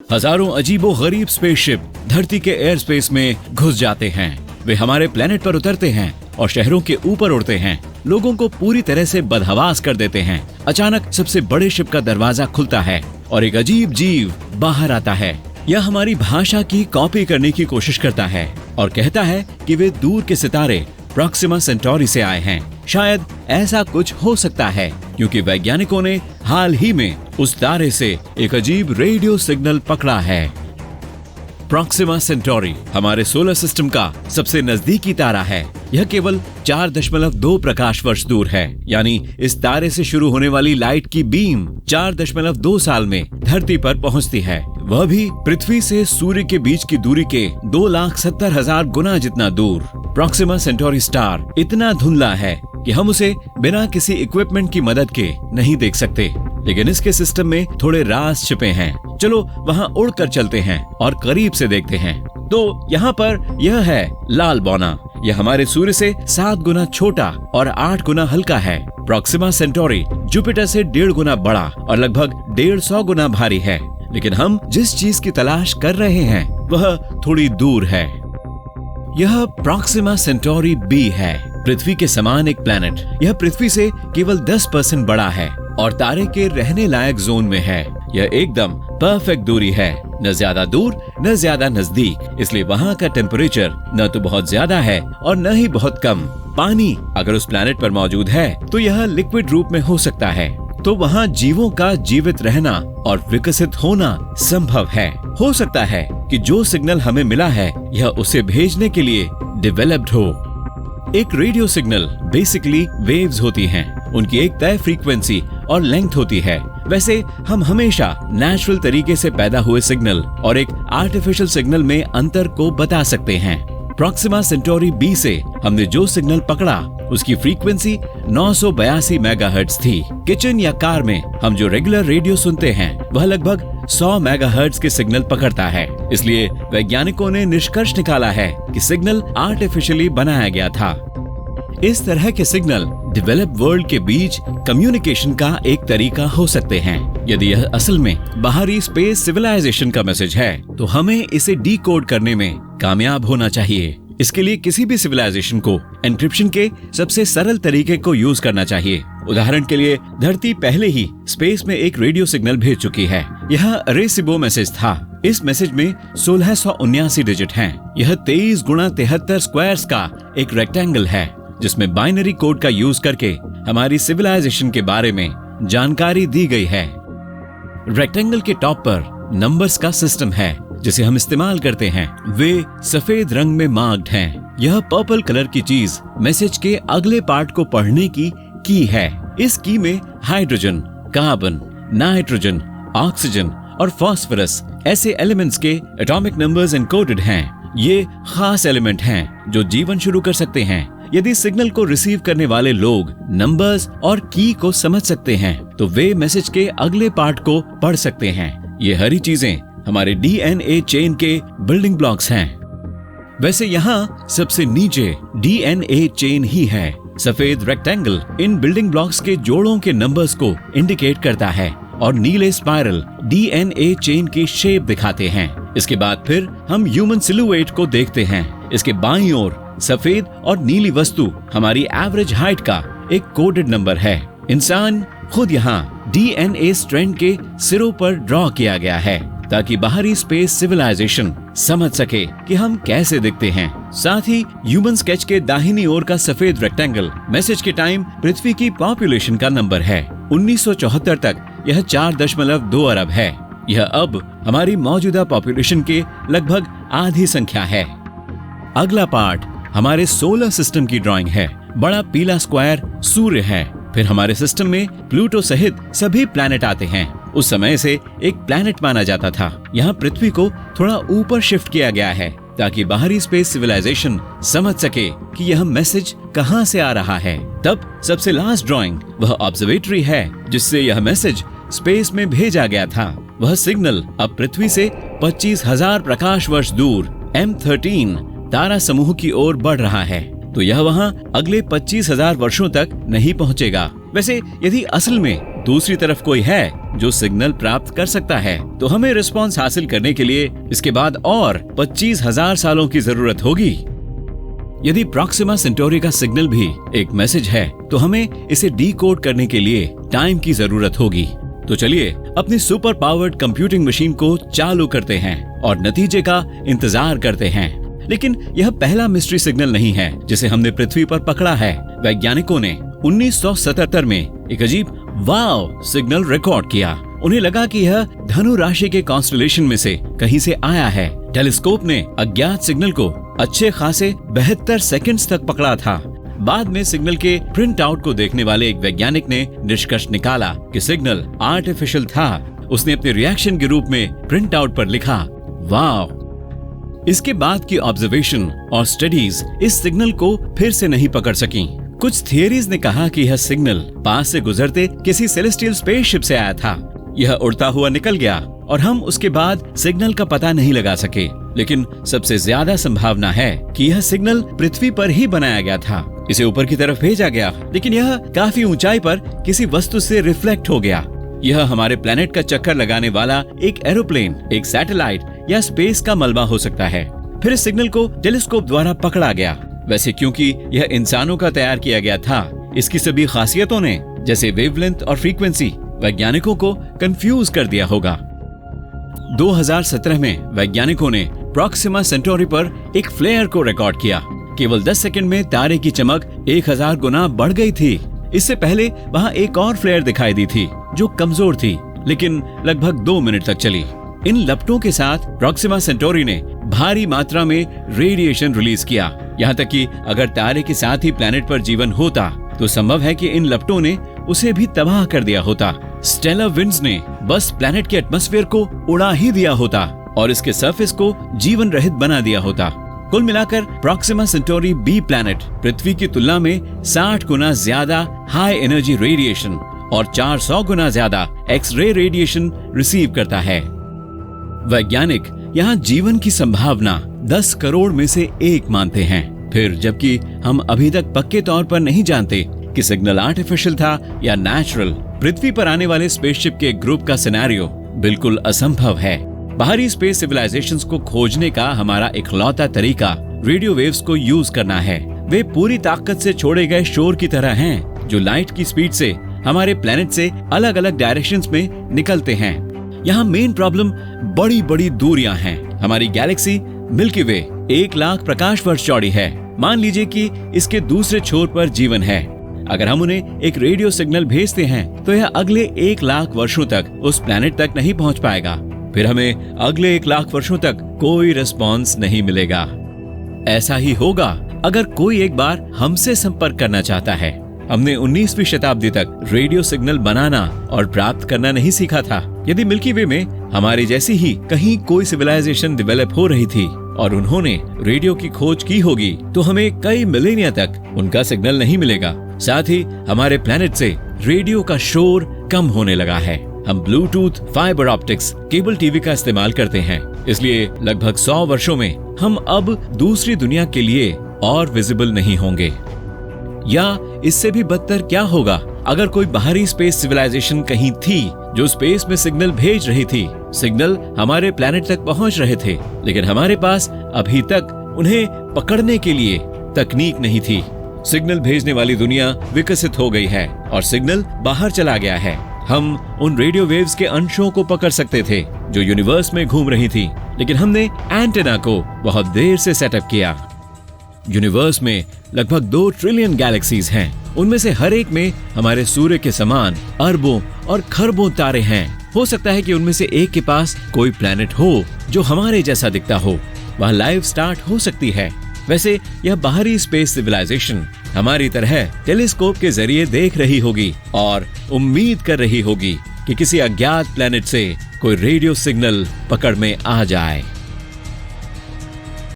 हजारों अजीबो-गरीब स्पेसशिप धरती के एयर स्पेस में घुस जाते हैं। वे हमारे प्लेनेट पर उतरते हैं और शहरों के ऊपर उड़ते हैं, लोगों को पूरी तरह से बदहवास कर देते हैं। अचानक सबसे बड़े शिप का दरवाजा खुलता है और एक अजीब जीव बाहर आता है। यह हमारी भाषा की कॉपी करने की कोशिश करता है और कहता है कि वे दूर के सितारे प्रॉक्सिमा सेंटोरी से आए हैं। शायद ऐसा कुछ हो सकता है क्योंकि वैज्ञानिकों ने हाल ही में उस तारे से एक अजीब रेडियो सिग्नल पकड़ा है। प्रॉक्सिमा सेंटोरी हमारे सोलर सिस्टम का सबसे नजदीकी तारा है। यह केवल 4.2 प्रकाश वर्ष दूर है, यानी इस तारे से शुरू होने वाली लाइट की बीम 4.2 साल में धरती पर पहुंचती है। वह भी पृथ्वी से सूर्य के बीच की दूरी के 2,70,000 गुना जितना दूर। प्रॉक्सिमा सेंटोरी स्टार इतना धुंधला है कि हम उसे बिना किसी इक्विपमेंट की मदद के नहीं देख सकते, लेकिन इसके सिस्टम में थोड़े राज छिपे हैं। चलो वहाँ उड़कर चलते हैं और करीब से देखते हैं। तो यहाँ पर यह है लाल बौना। यह हमारे सूर्य से 7 गुना छोटा और 8 गुना हल्का है। प्रॉक्सिमा सेंटोरी जुपिटर से 1.5 गुना बड़ा और लगभग 150 गुना भारी है, लेकिन हम जिस चीज की तलाश कर रहे हैं वह थोड़ी दूर है। यह प्रॉक्सिमा सेंटोरी बी है, पृथ्वी के समान एक प्लैनेट। यह पृथ्वी से केवल 10% बड़ा है और तारे के रहने लायक जोन में है। यह एकदम परफेक्ट दूरी है, न ज्यादा दूर न ज्यादा नजदीक, इसलिए वहाँ का टेम्परेचर न तो बहुत ज्यादा है और न ही बहुत कम। पानी अगर उस प्लैनेट पर मौजूद है तो यह लिक्विड रूप में हो सकता है, तो वहाँ जीवों का जीवित रहना और विकसित होना संभव है। हो सकता है कि जो सिग्नल हमें मिला है यह उसे भेजने के लिए डेवलप्ड हो। एक रेडियो सिग्नल बेसिकली वेव्स होती हैं। उनकी एक तय फ्रीक्वेंसी और लेंथ होती है। वैसे हम हमेशा नेचुरल तरीके से पैदा हुए सिग्नल और एक आर्टिफिशियल सिग्नल में अंतर को बता सकते हैं। प्रॉक्सिमा सेंटोरी बी से हमने जो सिग्नल पकड़ा उसकी फ्रीक्वेंसी 982 मेगाहर्ट्ज थी। किचन या कार में हम जो रेगुलर रेडियो सुनते हैं वह लगभग 100 मेगाहर्ट्ज के सिग्नल पकड़ता है। इसलिए वैज्ञानिकों ने निष्कर्ष निकाला है कि सिग्नल आर्टिफिशियली बनाया गया था। इस तरह के सिग्नल डेवलप्ड वर्ल्ड के बीच कम्युनिकेशन का एक तरीका हो सकते हैं। यदि यह असल में बाहरी स्पेस सिविलाइजेशन का मैसेज है तो हमें इसे डीकोड करने में कामयाब होना चाहिए। इसके लिए किसी भी सिविलाइजेशन को एन्क्रिप्शन के सबसे सरल तरीके को यूज करना चाहिए। उदाहरण के लिए धरती पहले ही स्पेस में एक रेडियो सिग्नल भेज चुकी है। यह रेसिबो मैसेज था। इस मैसेज में 1679 डिजिट हैं। यह 23 गुणा 73 स्क्वायर्स का एक रेक्टेंगल है जिसमें बाइनरी कोड का यूज करके हमारी सिविलाइजेशन के बारे में जानकारी दी गई है। रेक्टेंगल के टॉप पर नंबर्स का सिस्टम है जिसे हम इस्तेमाल करते हैं। वे सफेद रंग में मार्क्ड हैं। यह पर्पल कलर की चीज मैसेज के अगले पार्ट को पढ़ने की है। इस की में हाइड्रोजन, कार्बन, नाइट्रोजन, ऑक्सीजन और फास्फोरस ऐसे एलिमेंट्स के एटॉमिक नंबर्स एनकोडेड हैं। ये खास एलिमेंट हैं जो जीवन शुरू कर सकते हैं। यदि सिग्नल को रिसीव करने वाले लोग नंबर्स और की को समझ सकते हैं तो वे मैसेज के अगले पार्ट को पढ़ सकते हैं। ये हरी चीजें हमारे डीएनए चेन के बिल्डिंग ब्लॉक्स हैं। वैसे यहाँ सबसे नीचे डीएनए चेन ही है। सफेद रेक्टेंगल इन बिल्डिंग ब्लॉक्स के जोड़ों के नंबर्स को इंडिकेट करता है और नीले स्पाइरल डीएनए चेन की शेप दिखाते हैं। इसके बाद फिर हम ह्यूमन सिलुएट को देखते हैं। इसके बाईं ओर सफेद और नीली वस्तु हमारी एवरेज हाइट का एक कोडेड नंबर है। इंसान खुद यहाँ डीएनए स्ट्रैंड के सिरों पर ड्रॉ किया गया है ताकि बाहरी स्पेस सिविलाइजेशन समझ सके कि हम कैसे दिखते हैं। साथ ही ह्यूमन स्केच के दाहिनी ओर का सफेद रेक्टेंगल मैसेज के टाइम पृथ्वी की पॉपुलेशन का नंबर है। 1974 तक यह 4.2 अरब है। यह अब हमारी मौजूदा पॉपुलेशन के लगभग आधी संख्या है। अगला पार्ट हमारे सोलर सिस्टम की ड्राइंग है। बड़ा पीला स्क्वायर सूर्य है। फिर हमारे सिस्टम में प्लूटो सहित सभी प्लैनेट आते हैं। उस समय से एक प्लैनेट माना जाता था। यहाँ पृथ्वी को थोड़ा ऊपर शिफ्ट किया गया है ताकि बाहरी स्पेस सिविलाइजेशन समझ सके कि यह मैसेज कहाँ से आ रहा है। तब सबसे लास्ट ड्राइंग वह ऑब्जर्वेटरी है जिससे यह मैसेज स्पेस में भेजा गया था। वह सिग्नल अब पृथ्वी से 25,000 प्रकाश वर्ष दूर M13 तारा समूह की ओर बढ़ रहा है, तो यह वहाँ अगले 25,000 वर्षों तक नहीं पहुँचेगा। वैसे यदि असल में दूसरी तरफ कोई है जो सिग्नल प्राप्त कर सकता है, तो हमें रिस्पॉन्स हासिल करने के लिए इसके बाद और 25,000 सालों की जरूरत होगी। यदि प्रॉक्सिमा सेंटोरी का सिग्नल भी एक मैसेज है, तो हमें इसे डीकोड करने के लिए टाइम की जरूरत होगी। तो चलिए अपनी सुपर पावर्ड कंप्यूटिंग मशीन को चालू करते हैं और नतीजे का इंतजार करते हैं। लेकिन यह पहला मिस्ट्री सिग्नल नहीं है जिसे हमने पृथ्वी पर पकड़ा है। वैज्ञानिकों ने 1977 में एक अजीब वाव सिग्नल रिकॉर्ड किया। उन्हें लगा कि यह धनु राशि के कॉन्स्टेलेशन में से कहीं से आया है। टेलीस्कोप ने अज्ञात सिग्नल को अच्छे खासे 72 सेकंड्स तक पकड़ा था। बाद में सिग्नल के प्रिंट आउट को देखने वाले एक वैज्ञानिक ने निष्कर्ष निकाला कि सिग्नल आर्टिफिशियल था। उसने अपने रिएक्शन के रूप में प्रिंट आउट पर लिखा वाव। इसके बाद की ऑब्जर्वेशन और स्टडीज इस सिग्नल को फिर से नहीं पकड़ सकी। कुछ थियरीज ने कहा कि यह सिग्नल पास से गुजरते किसी सेलेस्टियल स्पेसशिप से आया था। यह उड़ता हुआ निकल गया और हम उसके बाद सिग्नल का पता नहीं लगा सके। लेकिन सबसे ज्यादा संभावना है कि यह सिग्नल पृथ्वी पर ही बनाया गया था। इसे ऊपर की तरफ भेजा गया, लेकिन यह काफी ऊंचाई पर किसी वस्तु से रिफ्लेक्ट हो गया। यह हमारे प्लेनेट का चक्कर लगाने वाला एक एरोप्लेन, एक सैटेलाइट या स्पेस का मलबा हो सकता है। फिर इस सिग्नल को टेलीस्कोप द्वारा पकड़ा गया। वैसे क्योंकि यह इंसानों का तैयार किया गया था, इसकी सभी खासियतों ने जैसे वेवलेंथ और फ्रीक्वेंसी वैज्ञानिकों को कंफ्यूज कर दिया होगा। 2017 में वैज्ञानिकों ने प्रॉक्सिमा सेंटोरी पर एक फ्लेयर को रिकॉर्ड किया। केवल 10 सेकंड में तारे की चमक 1000 गुना बढ़ गई थी। इससे पहले वहां एक और फ्लेयर दिखाई दी थी जो कमजोर थी, लेकिन लगभग 2 मिनट तक चली। इन लपटों के साथ प्रॉक्सिमा सेंटोरी ने भारी मात्रा में रेडिएशन रिलीज किया। यहाँ तक कि अगर तारे के साथ ही प्लेनेट पर जीवन होता तो संभव है कि इन लपटों ने उसे भी तबाह कर दिया होता। स्टेलर विंड्स ने बस प्लेनेट के एटमॉस्फेयर को उड़ा ही दिया होता और इसके सरफेस को जीवन रहित बना दिया होता। कुल मिलाकर प्रॉक्सिमा सेंटोरी बी प्लैनेट पृथ्वी की तुलना में 60 गुना ज्यादा हाई एनर्जी रेडिएशन और 400 गुना ज्यादा एक्स-रे रेडिएशन रिसीव करता है। वैज्ञानिक यहाँ जीवन की संभावना 10 करोड़ में से 1 मानते हैं। फिर जबकि हम अभी तक पक्के तौर पर नहीं जानते कि सिग्नल आर्टिफिशियल था या नेचुरल, पृथ्वी पर आने वाले स्पेसशिप के ग्रुप का सिनेरियो बिल्कुल असंभव है। बाहरी स्पेस सिविलाइजेशंस को खोजने का हमारा इकलौता तरीका रेडियो वेव्स को यूज करना है। वे पूरी ताकत से छोड़े गए शोर की तरह हैं, जो लाइट की स्पीड से हमारे प्लेनेट से अलग अलग डायरेक्शंस में निकलते हैं। यहाँ मेन प्रॉब्लम बड़ी बड़ी दूरियां हैं। हमारी गैलेक्सी मिल्की वे 1 लाख प्रकाश वर्ष चौड़ी है। मान लीजिए कि इसके दूसरे छोर पर जीवन है। अगर हम उन्हें एक रेडियो सिग्नल भेजते हैं तो यह अगले 1 लाख वर्षों तक उस प्लेनेट तक नहीं पहुंच पाएगा। फिर हमें अगले 1 लाख वर्षों तक कोई रिस्पॉन्स नहीं मिलेगा। ऐसा ही होगा अगर कोई एक बार हमसे संपर्क करना चाहता है। हमने 19वीं शताब्दी तक रेडियो सिग्नल बनाना और प्राप्त करना नहीं सीखा था। यदि मिल्की वे में हमारी जैसी ही कहीं कोई सिविलाइजेशन डेवलप हो रही थी और उन्होंने रेडियो की खोज की होगी, तो हमें कई मिलेनिया तक उनका सिग्नल नहीं मिलेगा। साथ ही हमारे प्लेनेट से रेडियो का शोर कम होने लगा है। हम Bluetooth, fibre optics, cable TV का इस्तेमाल करते हैं, इसलिए लगभग 100 वर्षों में हम अब दूसरी दुनिया के लिए और विजिबल नहीं होंगे। या इससे भी बदतर क्या होगा अगर कोई बाहरी स्पेस सिविलाइजेशन कहीं थी जो स्पेस में सिग्नल भेज रही थी। सिग्नल हमारे प्लेनेट तक पहुंच रहे थे, लेकिन हमारे पास अभी तक उन्हें पकड़ने के लिए तकनीक नहीं थी। सिग्नल भेजने वाली दुनिया विकसित हो गई है और सिग्नल बाहर चला गया है। हम उन रेडियो वेव्स के अंशों को पकड़ सकते थे जो यूनिवर्स में घूम रही थी, लेकिन हमने एंटेना को बहुत देर से सेटअप किया। यूनिवर्स में लगभग 2 ट्रिलियन गैलेक्सीज हैं। उनमें से हर एक में हमारे सूर्य के समान अरबों और खरबों तारे हैं। हो सकता है कि उनमें से एक के पास कोई प्लेनेट हो जो हमारे जैसा दिखता हो। वह लाइफ स्टार्ट हो सकती है। वैसे यह बाहरी स्पेस सिविलाइजेशन हमारी तरह टेलीस्कोप के जरिए देख रही होगी और उम्मीद कर रही होगी कि किसी अज्ञात प्लेनेट से कोई रेडियो सिग्नल पकड़ में आ जाए।